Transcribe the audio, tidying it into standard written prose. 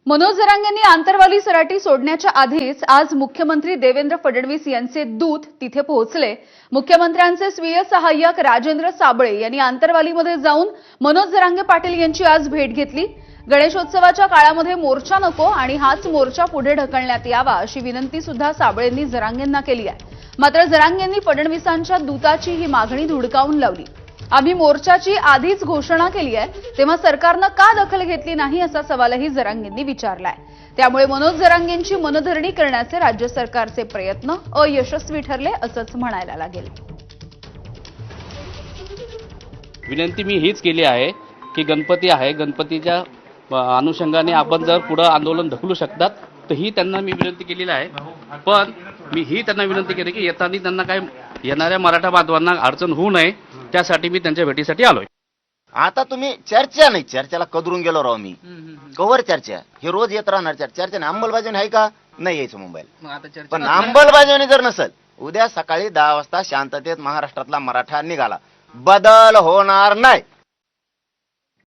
मनोज जरांगेंनी आंतरवाली सराटी सोडण्याच्या आधीच आज मुख्यमंत्री देवेंद्र फडणवीस यांचे दूत तिथे पोहोचले। मुख्यमंत्र्यांचे स्वीय सहाय्यक राजेंद्र साबळे यांनी आंतरवालीमध्ये जाऊन मनोज जरांगे पाटील यांची आज भेट घेतली। गणेशोत्सवाच्या काळामध्ये मोर्चा नको आणि हाच मोर्चा पुढे ढकलण्यात यावा अशी विनंती सुद्धा साबळेंनी जरांगेंना केली आहे। मात्र जरांगेंनी फडणवीसांच्या दूताची ही मागणी धुडकावून लावली। आम्ही मोर्चाची आधीच घोषणा केली आहे, तेव्हा सरकारने का दखल घेतली नाही असा सवालही जरांगेंनी विचारलाय। त्यामुळे मनोज जरांगेंची मनधरणी करण्याचे राज्य सरकारचे प्रयत्न अयशस्वी ठरले असंच म्हणायला लागेल। विनंती मी हीच केली आहे की गणपती आहे, गणपतीच्या अनुषंगाने आपण जर पुढे आंदोलन ढकलू शकतात तर ही त्यांना मी विनंती केलेली आहे। पण मी ही त्यांना विनंती केली की येताना त्यांना काय येणाऱ्या मराठा बांधवांना अडचण होऊ नये, त्यासाठी मी त्यांच्या भेटीसाठी आलोय। आता तुम्ही चर्चा नाही, चर्चेला कदरून गेलो राव मी। कवर चर्चा हे रोज येत राहणार चर्चा नाही। अंमलबजावणी आहे का नाही यायचं मुंबईला, पण अंमलबजावणी जर नसेल उद्या सकाळी 10 वाजता शांततेत महाराष्ट्रातला मराठा निघाला, बदल होणार नाही।